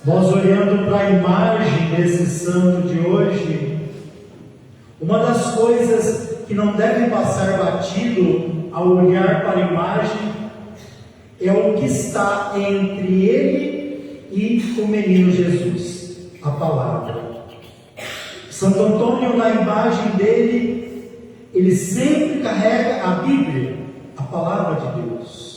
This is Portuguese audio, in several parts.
Nós olhando para a imagem desse santo de hoje, uma das coisas que não deve passar batido ao olhar para a imagem é o que está entre ele e o menino Jesus, a palavra. Santo Antônio, na imagem dele, ele sempre carrega a Bíblia, a palavra de Deus.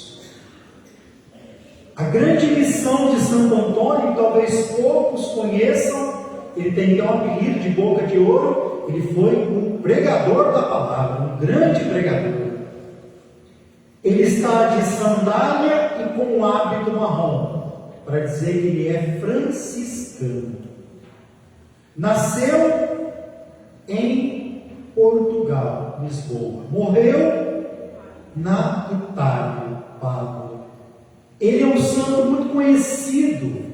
A grande missão de Santo Antônio, que talvez poucos conheçam, ele tem um apelido de boca de ouro, ele foi um pregador da palavra, um grande pregador. Ele está de sandália e com um hábito marrom, para dizer que ele é franciscano. Nasceu em Portugal, Lisboa. Morreu na Itália, Pádua. Ele é um santo muito conhecido,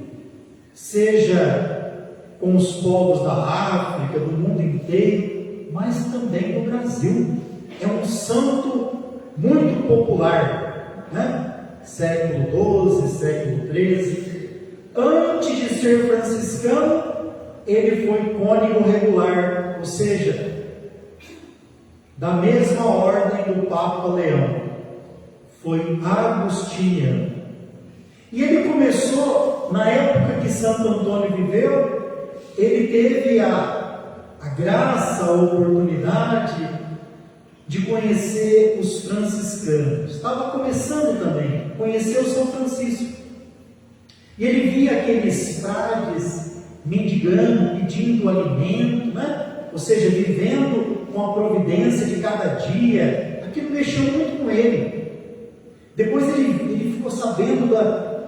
seja com os povos da África, do mundo inteiro, mas também no Brasil. É um santo muito popular, né? Século XII, século XIII. Antes de ser franciscano, ele foi cônego regular, ou seja, da mesma ordem do Papa Leão. Foi agostiniano. E ele começou, na época que Santo Antônio viveu, ele teve a graça, a oportunidade de conhecer os franciscanos. Estava começando também, conheceu São Francisco. E ele via aqueles frades mendigando, pedindo alimento, né? Ou seja, vivendo com a providência de cada dia. Aquilo mexeu muito com ele. Depois ele ficou sabendo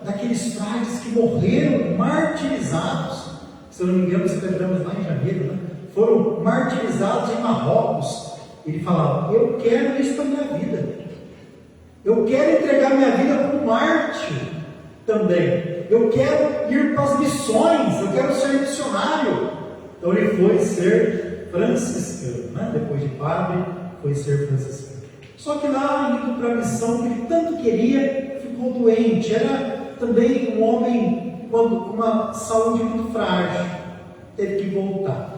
daqueles frades que morreram martirizados. Se eu não me engano, celebramos lá em janeiro, né? Foram martirizados em Marrocos. Ele falava: eu quero isso para a minha vida. Eu quero entregar minha vida como mártir também. Eu quero ir para as missões. Eu quero ser missionário. Então ele foi ser franciscano, né? Depois de padre, foi ser franciscano. Só que lá, indo para a missão que ele tanto queria, ficou doente. Era também um homem com uma saúde muito frágil. Teve que voltar.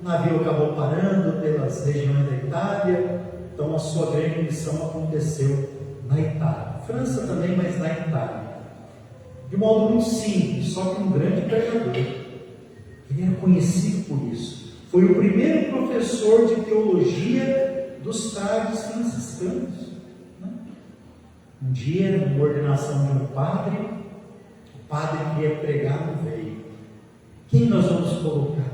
O navio acabou parando pelas regiões da Itália. Então a sua grande missão aconteceu na Itália. França também, mas na Itália. De modo muito simples, só que um grande pregador. Ele era conhecido por isso. Foi o primeiro professor de teologia dos frades franciscanos. Um dia, numa ordenação de um padre, o padre queria pregar no veio. Quem nós vamos colocar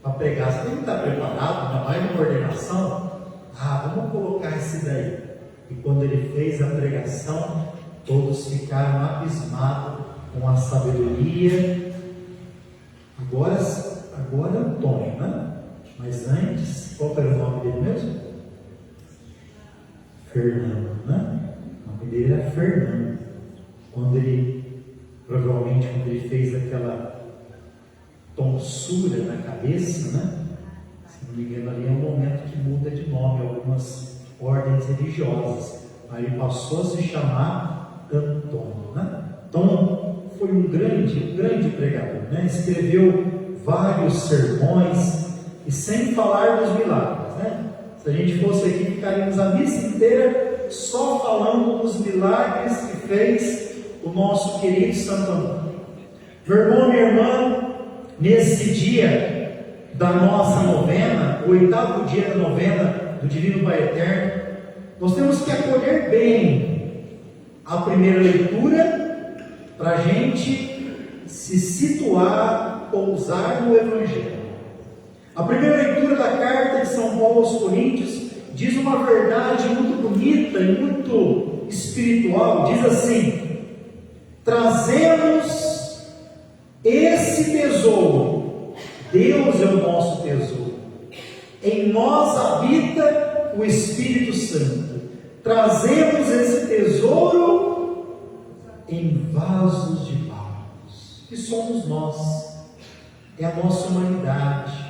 para pregar? Você tem que estar preparado, ainda mais numa ordenação. Vamos colocar esse daí. E quando ele fez a pregação, todos ficaram abismados com a sabedoria. Agora é Antônio, né? Mas antes, qual era o nome dele mesmo? Fernando, né? O nome dele era Fernando. Provavelmente quando ele fez aquela tonsura na cabeça, né? Se não me engano, ali é um momento que muda de nome algumas ordens religiosas. Aí ele passou a se chamar Antônio, né? Então foi um grande pregador, né? Escreveu vários sermões e sem falar dos milagres, né? Se a gente fosse aqui, ficaríamos a missa inteira só falando dos milagres que fez o nosso querido Santo Antônio. Meu irmão, minha irmã, nesse dia da nossa novena, o 8º dia da novena do Divino Pai Eterno, nós temos que acolher bem a primeira leitura para a gente se situar, pousar no Evangelho. A primeira leitura da carta de São Paulo aos Coríntios diz uma verdade muito bonita e muito espiritual. Diz assim: trazemos esse tesouro, Deus é o nosso tesouro, em nós habita o Espírito Santo. Trazemos esse tesouro em vasos de barro, que somos nós, é a nossa humanidade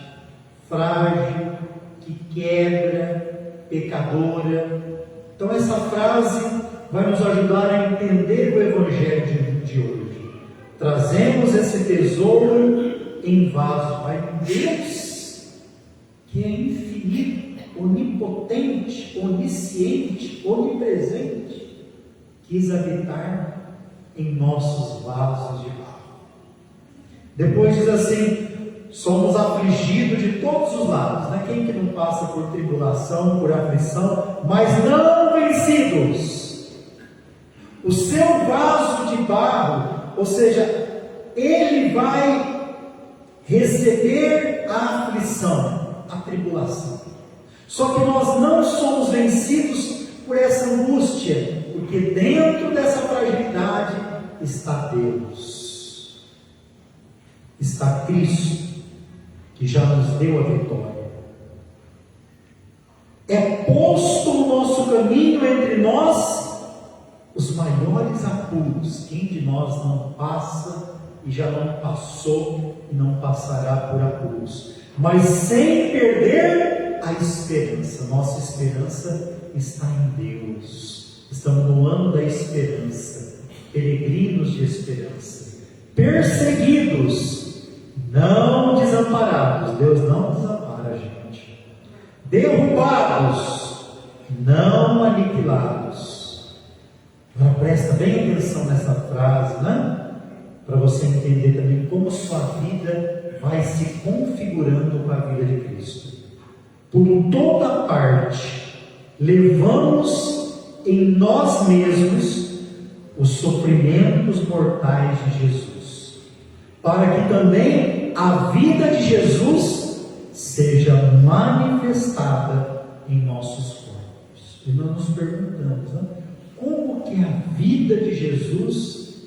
frágil, que quebra, pecadora. Então essa frase vai nos ajudar a entender o Evangelho de hoje. Trazemos esse tesouro em vasos. Vai, Deus, que é infinito, onipotente, onisciente, onipresente, quis habitar em nossos vasos de barro. Depois diz assim: somos afligidos de todos os lados, né? Quem que não passa por tribulação, por aflição, mas não vencidos. O seu vaso de barro, ou seja, ele vai receber a aflição, a tribulação. Só que nós não somos vencidos por essa angústia, porque dentro dessa fragilidade está Deus, está Cristo, que já nos deu a vitória. É posto no nosso caminho entre nós os maiores apuros. Quem de nós não passa e já não passou e não passará por apuros? Mas sem perder a esperança. Nossa esperança está em Deus. Estamos no ano da esperança, peregrinos de esperança, perseguidos, não desamparados. Deus não desampara a gente. Derrubados, não aniquilados. Agora presta bem atenção nessa frase, né? Para você entender também como sua vida vai se configurando com a vida de Cristo. Por toda parte, levamos em nós mesmos os sofrimentos mortais de Jesus, para que também a vida de Jesus seja manifestada em nossos corpos. E nós nos perguntamos, né? Como que a vida de Jesus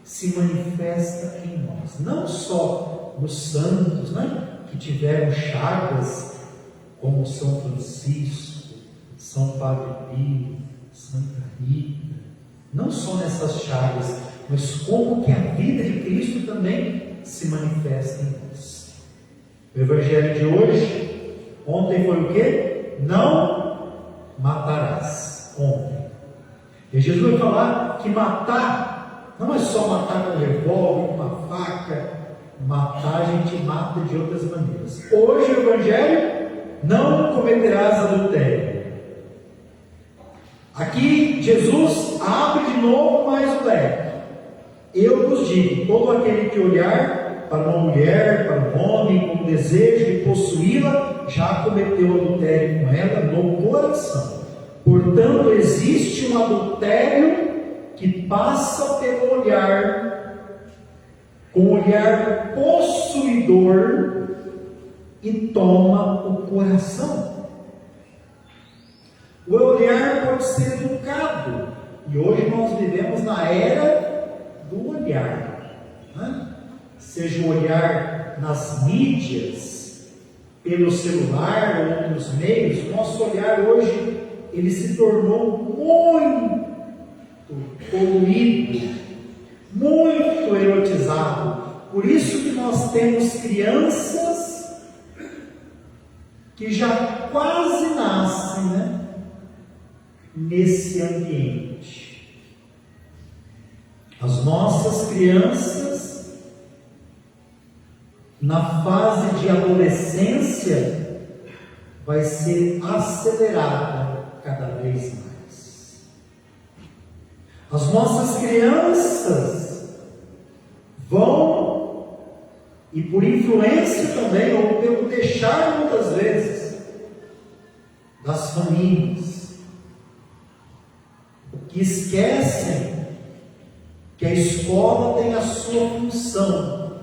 se manifesta em nós? Não só nos santos, né, que tiveram chagas, como São Francisco, São Padre Pio, Santa Rita. Não só nessas chagas, mas como que a vida de Cristo também se manifesta em nós. O Evangelho de hoje, ontem foi o quê? Não matarás. Ontem. E Jesus vai falar que matar não é só matar com um revólver, com uma faca. Matar, a gente mata de outras maneiras. Hoje o Evangelho: não cometerás adultério. Aqui Jesus abre de novo mais o leque. Eu vos digo: todo aquele que olhar para uma mulher, para um homem, com desejo de possuí-la, já cometeu adultério com ela no coração. Portanto, existe um adultério que passa pelo olhar, com o olhar possuidor, e toma o coração. O olhar pode ser educado, e hoje nós vivemos na era do olhar, né? Seja o olhar nas mídias, pelo celular ou outros meios. Nosso olhar hoje ele se tornou muito poluído, muito erotizado. Por isso que nós temos crianças que já quase nascem, né, nesse ambiente. As nossas crianças, na fase de adolescência, vai ser acelerada cada vez mais. As nossas crianças vão, e por influência também, ou pelo deixar muitas vezes das famílias, que esquecem que a escola tem a sua função,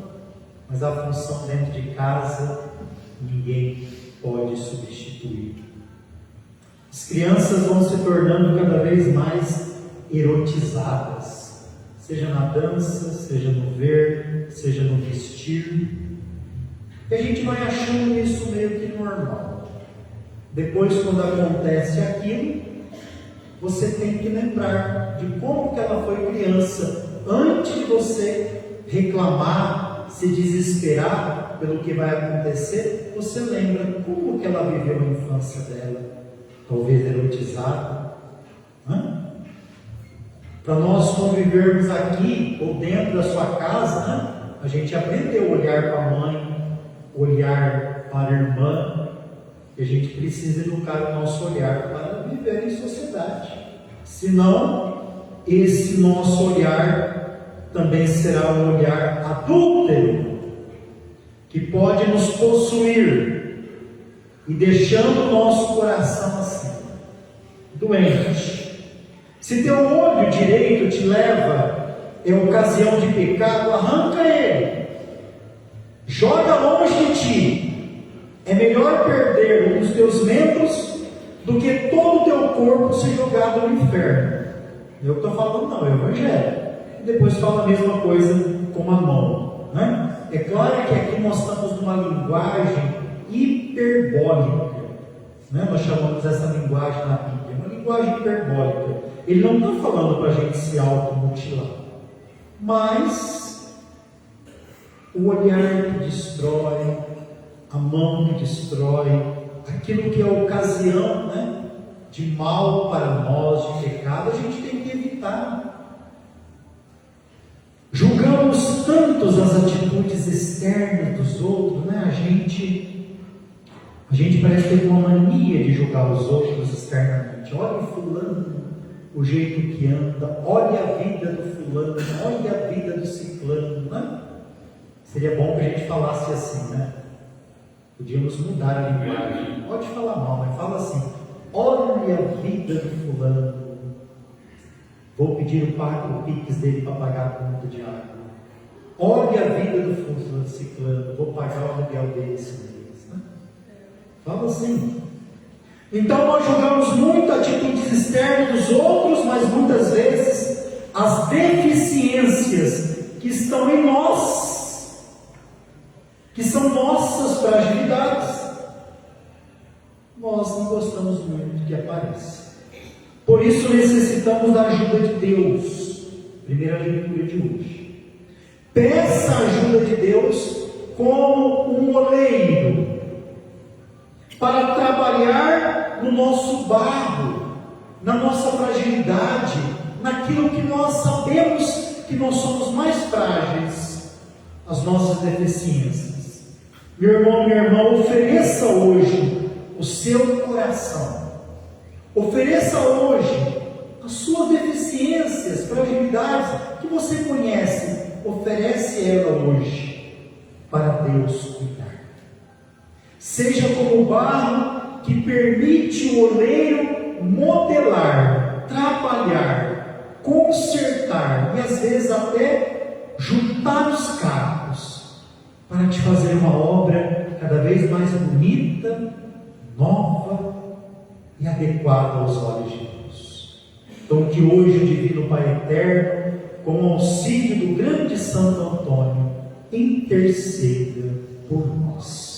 mas a função dentro de casa ninguém pode substituir. As crianças vão se tornando cada vez mais erotizadas, seja na dança, seja no ver, seja no vestir. E a gente vai achando isso meio que normal. Depois, quando acontece aquilo, você tem que lembrar de como que ela foi criança, antes de você reclamar, se desesperar pelo que vai acontecer. Você lembra como que ela viveu a infância dela, talvez erotizada, para nós convivermos aqui ou dentro da sua casa, a gente aprendeu a olhar para a mãe, olhar para a irmã, e a gente precisa educar o nosso olhar para viver em sociedade. Senão, esse nosso olhar também será um olhar adúltero, que pode nos possuir, e deixando o nosso coração assim, doente. Se teu olho direito te leva em ocasião de pecado, arranca ele, joga longe de ti. É melhor perder um dos teus membros do que todo o teu corpo ser jogado no inferno. Eu estou falando não, é o Evangelho. E depois fala a mesma coisa com a mão, né? É claro que aqui nós estamos numa linguagem hiperbólica, né? Nós chamamos essa linguagem na Bíblia, uma linguagem hiperbólica. Ele não está falando para a gente se automutilar, mas o olhar que destrói, a mão que destrói, aquilo que é ocasião, né, de mal para nós, de pecado, a gente tem que evitar. Julgamos tantos as atitudes externas dos outros, né? A gente parece ter uma mania de julgar os outros externamente. Olha o fulano, o jeito que anda, olha a vida do fulano, olha a vida do ciclano, né? Seria bom que a gente falasse assim, né? Podíamos mudar a linguagem. Pode falar mal, mas fala assim: olha a vida do fulano. Vou pedir o Pix dele para pagar a conta de água. Olha a vida do fulano ciclano. Vou pagar o aluguel dele esse mês, né? Fala assim. Então nós julgamos muito atitudes externas dos outros, mas muitas vezes as deficiências que estão em nós, que são nossas fragilidades, nós não gostamos muito que apareça. Por isso necessitamos da ajuda de Deus. Primeira leitura de hoje. Peça a ajuda de Deus como um oleiro para trabalhar no nosso barro, na nossa fragilidade, naquilo que nós sabemos que nós somos mais frágeis, as nossas deficiências. Meu irmão, minha irmã, ofereça hoje o seu coração. Ofereça hoje as suas deficiências, fragilidades que você conhece. Oferece ela hoje para Deus cuidar. Seja como o barro que permite o oleiro modelar, trabalhar, consertar e às vezes até juntar os cacos para te fazer uma obra cada vez mais bonita, nova e adequada aos olhos de Deus. Então que hoje o Divino Pai Eterno, com o auxílio do grande Santo Antônio, interceda por nós.